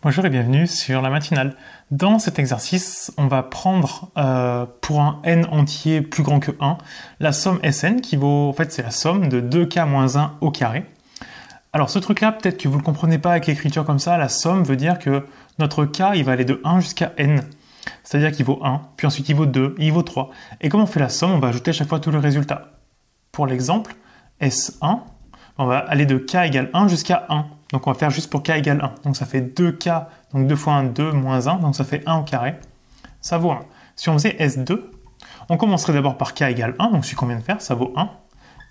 Bonjour et bienvenue sur la matinale. Dans cet exercice, on va prendre pour un n entier plus grand que 1, la somme Sn qui vaut, en fait c'est la somme de 2k moins 1 au carré. Alors ce truc là, peut-être que vous ne le comprenez pas avec l'écriture comme ça, la somme veut dire que notre k il va aller de 1 jusqu'à n. C'est-à-dire qu'il vaut 1, puis ensuite il vaut 2, il vaut 3. Et comme on fait la somme, on va ajouter à chaque fois tous les résultats. Pour l'exemple, S1, on va aller de k égale 1 jusqu'à 1. Donc on va faire juste pour k égale 1. Donc ça fait 2k, donc 2 fois 1, 2, moins 1, donc ça fait 1 au carré. Ça vaut 1. Si on faisait S2, on commencerait d'abord par k égale 1, donc celui qu'on vient de faire, ça vaut 1.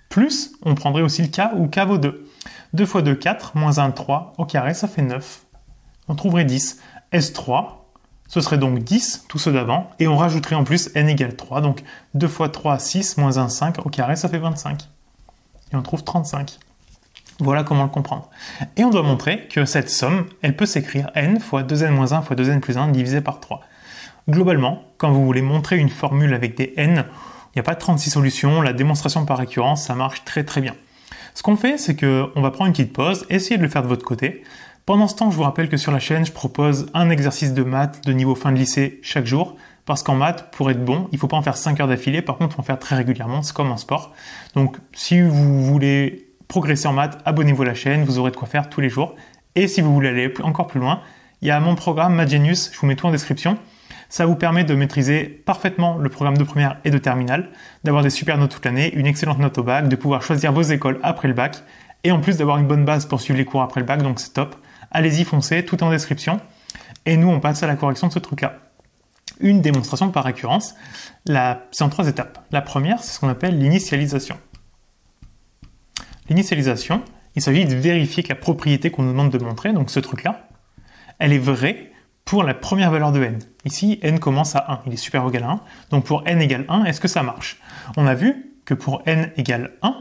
Plus, on prendrait aussi le k où k vaut 2. 2 fois 2, 4, moins 1, 3, au carré, ça fait 9. On trouverait 10. S3, ce serait donc 10, tous ceux d'avant, et on rajouterait en plus n égale 3, donc 2 fois 3, 6, moins 1, 5, au carré, ça fait 25. Et on trouve 35. Voilà comment le comprendre. Et on doit montrer que cette somme, elle peut s'écrire n fois 2n moins 1 fois 2n plus 1 divisé par 3. Globalement, quand vous voulez montrer une formule avec des n, il n'y a pas 36 solutions, la démonstration par récurrence, ça marche très très bien. Ce qu'on fait, c'est qu'on va prendre une petite pause, essayez de le faire de votre côté. Pendant ce temps, je vous rappelle que sur la chaîne, je propose un exercice de maths de niveau fin de lycée chaque jour, parce qu'en maths, pour être bon, il ne faut pas en faire 5 heures d'affilée, par contre, il faut en faire très régulièrement, c'est comme en sport. Donc, si vous voulez progresser en maths, abonnez-vous à la chaîne, vous aurez de quoi faire tous les jours. Et si vous voulez aller encore plus loin, il y a mon programme Mathgenius, je vous mets tout en description. Ça vous permet de maîtriser parfaitement le programme de première et de terminale, d'avoir des super notes toute l'année, une excellente note au bac, de pouvoir choisir vos écoles après le bac, et en plus d'avoir une bonne base pour suivre les cours après le bac, donc c'est top. Allez-y, foncez, tout est en description. Et nous, on passe à la correction de ce truc-là. Une démonstration par récurrence, c'est en 3 étapes. La première, c'est ce qu'on appelle l'initialisation. L'initialisation, il s'agit de vérifier que la propriété qu'on nous demande de montrer, donc ce truc-là, elle est vraie pour la première valeur de n. Ici, n commence à 1, il est supérieur ou égal à 1. Donc pour n égale 1, est-ce que ça marche? On a vu que pour n égale 1,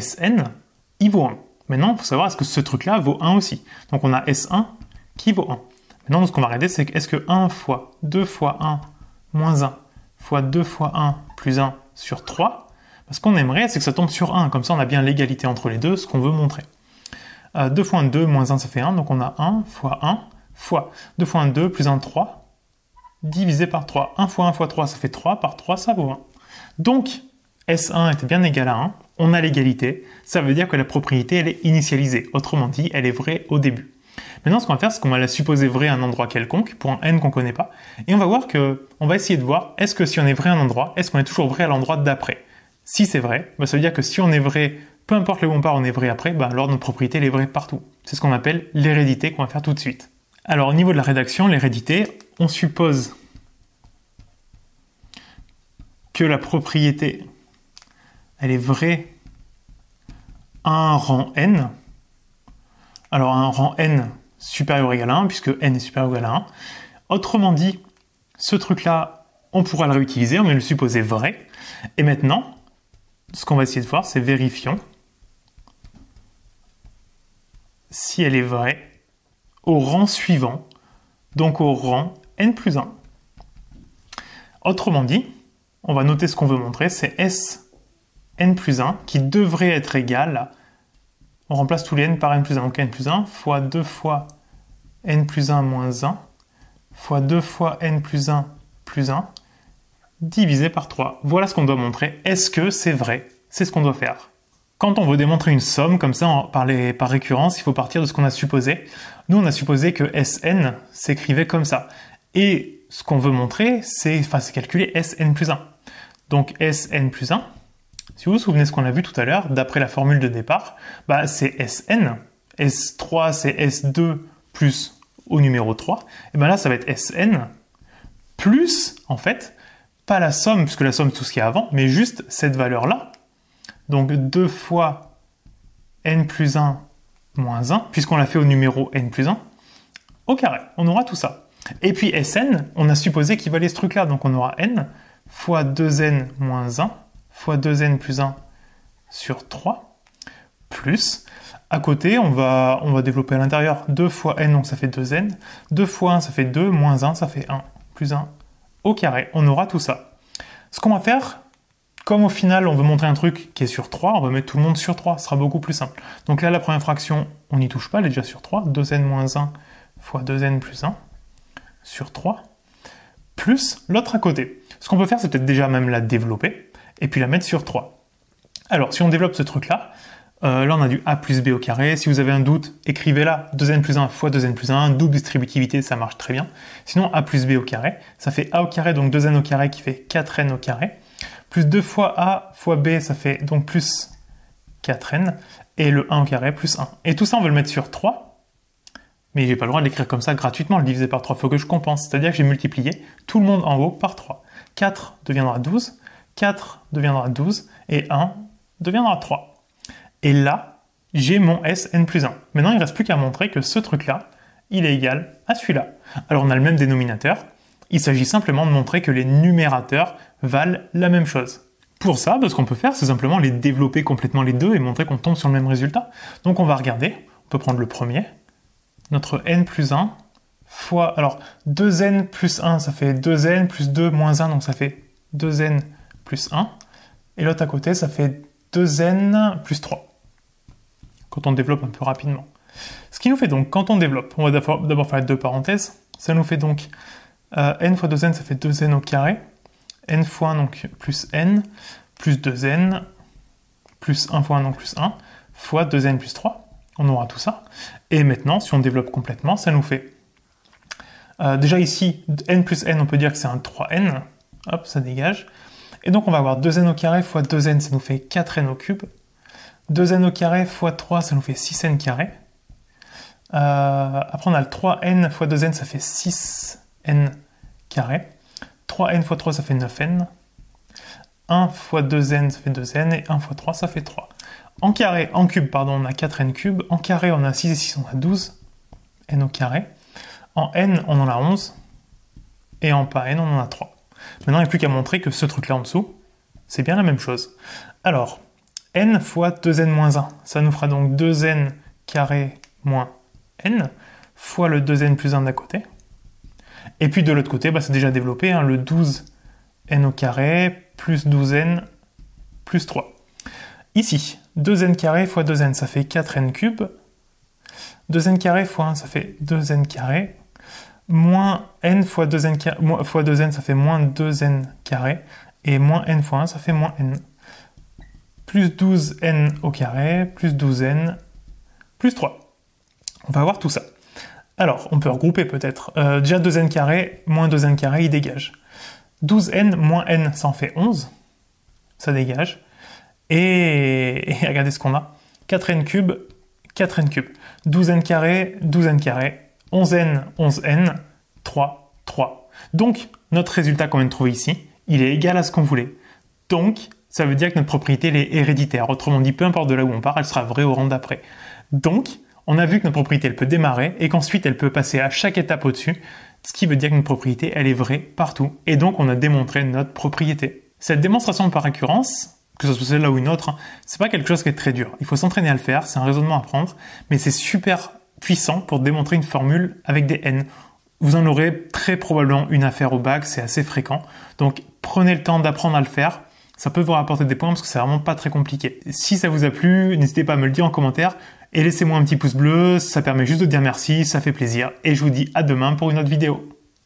Sn, il vaut 1. Maintenant, il faut savoir est-ce que ce truc-là vaut 1 aussi. Donc on a S1 qui vaut 1. Maintenant, ce qu'on va regarder, c'est est-ce que 1 fois 2 fois 1 moins 1 fois 2 fois 1 plus 1 sur 3, ce qu'on aimerait, c'est que ça tombe sur 1. Comme ça, on a bien l'égalité entre les deux, ce qu'on veut montrer. 2 fois 1, 2, moins 1, ça fait 1. Donc on a 1 fois 1 fois 2 fois 1, 2, plus 1, 3, divisé par 3. 1 fois 1 fois 3, ça fait 3. Par 3, ça vaut 1. Donc, S1 était bien égal à 1. On a l'égalité. Ça veut dire que la propriété, elle est initialisée. Autrement dit, elle est vraie au début. Maintenant, ce qu'on va faire, c'est qu'on va la supposer vraie à un endroit quelconque, pour un n qu'on ne connaît pas. Et on va voir on va essayer de voir, est-ce que si on est vrai à un endroit, est-ce qu'on est toujours vrai à l'endroit d'après? Si c'est vrai, ça veut dire que si on est vrai, peu importe le où on part, on est vrai après, alors notre propriété elle est vraie partout. C'est ce qu'on appelle l'hérédité qu'on va faire tout de suite. Alors au niveau de la rédaction, l'hérédité, on suppose que la propriété, elle est vraie à un rang n. Alors un rang n supérieur ou égal à 1, puisque n est supérieur ou égal à 1. Autrement dit, ce truc-là, on pourra le réutiliser, on va le supposer vrai. Et maintenant, ce qu'on va essayer de voir, c'est vérifions si elle est vraie au rang suivant, donc au rang n plus 1. Autrement dit, on va noter ce qu'on veut montrer, c'est Sn plus 1 qui devrait être égal à, on remplace tous les n par n plus 1, donc n plus 1 fois 2 fois n plus 1 moins 1 fois 2 fois n plus 1 plus 1 divisé par 3. Voilà ce qu'on doit montrer. Est-ce que c'est vrai? C'est ce qu'on doit faire. Quand on veut démontrer une somme, comme ça, par récurrence, il faut partir de ce qu'on a supposé. Nous, on a supposé que Sn s'écrivait comme ça. Et ce qu'on veut montrer, c'est calculer Sn plus 1. Donc Sn plus 1, si vous vous souvenez ce qu'on a vu tout à l'heure, d'après la formule de départ, c'est Sn. S3, c'est S2 plus au numéro 3. Et bien là, ça va être Sn plus, en fait, pas la somme, puisque la somme c'est tout ce qu'il y a avant, mais juste cette valeur-là. Donc 2 fois n plus 1 moins 1, puisqu'on l'a fait au numéro n plus 1, au carré. On aura tout ça. Et puis Sn, on a supposé qu'il valait ce truc-là, donc on aura n fois 2n moins 1 fois 2n plus 1 sur 3, plus, à côté, on va développer à l'intérieur 2 fois n, donc ça fait 2n, 2 fois 1, ça fait 2, moins 1, ça fait 1, plus 1, au carré. On aura tout ça. Ce qu'on va faire, comme au final, on veut montrer un truc qui est sur 3, on va mettre tout le monde sur 3, ce sera beaucoup plus simple. Donc là, la première fraction, on n'y touche pas, elle est déjà sur 3, 2n moins 1 fois 2n plus 1 sur 3, plus l'autre à côté. Ce qu'on peut faire, c'est peut-être déjà même la développer, et puis la mettre sur 3. Alors, si on développe ce truc-là, là on a du a plus b au carré. Si vous avez un doute, écrivez-la 2n plus 1 fois 2n plus 1, double distributivité, ça marche très bien. Sinon, a plus b au carré, ça fait a au carré, donc 2n au carré qui fait 4n au carré, plus 2 fois a fois b, ça fait donc plus 4n, et le 1 au carré plus 1. Et tout ça, on veut le mettre sur 3, mais j'ai pas le droit de l'écrire comme ça gratuitement, le diviser par 3, il faut que je compense. C'est-à-dire que j'ai multiplié tout le monde en haut par 3. 4 deviendra 12, 4 deviendra 12, et 1 deviendra 3. Et là, j'ai mon Sn plus 1. Maintenant, il ne reste plus qu'à montrer que ce truc-là, il est égal à celui-là. Alors, on a le même dénominateur. Il s'agit simplement de montrer que les numérateurs valent la même chose. Pour ça, ce qu'on peut faire, c'est simplement les développer complètement les deux et montrer qu'on tombe sur le même résultat. Donc, on va regarder. On peut prendre le premier. Notre n plus 1 fois... Alors, 2n plus 1, ça fait 2n plus 2 moins 1, donc ça fait 2n plus 1. Et l'autre à côté, ça fait 2n plus 3. Quand on développe un peu rapidement. Ce qui nous fait donc, quand on développe, on va d'abord faire les deux parenthèses, ça nous fait donc n fois 2n, ça fait 2n au carré, n fois 1, donc plus n, plus 2n, plus 1 fois 1, donc plus 1, fois 2n plus 3, on aura tout ça. Et maintenant, si on développe complètement, ça nous fait, déjà ici, n plus n, on peut dire que c'est un 3n, hop, ça dégage, et donc on va avoir 2n au carré fois 2n, ça nous fait 4n au cube, 2n au carré fois 3, ça nous fait 6n carré. Après, on a le 3n fois 2n, ça fait 6n carré. 3n fois 3, ça fait 9n. 1 fois 2n, ça fait 2n. Et 1 fois 3, ça fait 3. En carré, en cube, pardon, on a 4n cube. En carré, on a 6 et 6, on a 12. n au carré. En n, on en a 11. Et en pas n, on en a 3. Maintenant, il n'y a plus qu'à montrer que ce truc-là en dessous, c'est bien la même chose. Alors, n fois 2n moins 1, ça nous fera donc 2n carré moins n, fois le 2n plus 1 d'à côté. Et puis de l'autre côté, c'est déjà développé, le 12n au carré plus 12n plus 3. Ici, 2n carré fois 2n, ça fait 4n cube. 2n carré fois 1, ça fait 2n carré. Moins n fois 2n, ça fait moins 2n carré. Et moins n fois 1, ça fait moins n. Plus 12n au carré, plus 12n, plus 3. On va avoir tout ça. Alors, on peut regrouper peut-être. Déjà 2n carré, moins 2n carré, il dégage. 12n moins n, ça en fait 11. Ça dégage. Et regardez ce qu'on a. 4n cube, 4n cube. 12n carré, 12n carré. 11n, 11n, 3, 3. Donc, notre résultat qu'on vient de trouver ici, il est égal à ce qu'on voulait. Donc, ça veut dire que notre propriété elle est héréditaire. Autrement dit, peu importe de là où on part, elle sera vraie au rang d'après. Donc, on a vu que notre propriété elle peut démarrer et qu'ensuite elle peut passer à chaque étape au-dessus, ce qui veut dire que notre propriété elle est vraie partout. Et donc, on a démontré notre propriété. Cette démonstration par récurrence, que ce soit celle-là ou une autre, c'est pas quelque chose qui est très dur. Il faut s'entraîner à le faire, c'est un raisonnement à prendre, mais c'est super puissant pour démontrer une formule avec des n. Vous en aurez très probablement une à faire au bac, c'est assez fréquent. Donc, prenez le temps d'apprendre à le faire. Ça peut vous rapporter des points parce que c'est vraiment pas très compliqué. Si ça vous a plu, n'hésitez pas à me le dire en commentaire et laissez-moi un petit pouce bleu, ça permet juste de dire merci, ça fait plaisir. Et je vous dis à demain pour une autre vidéo.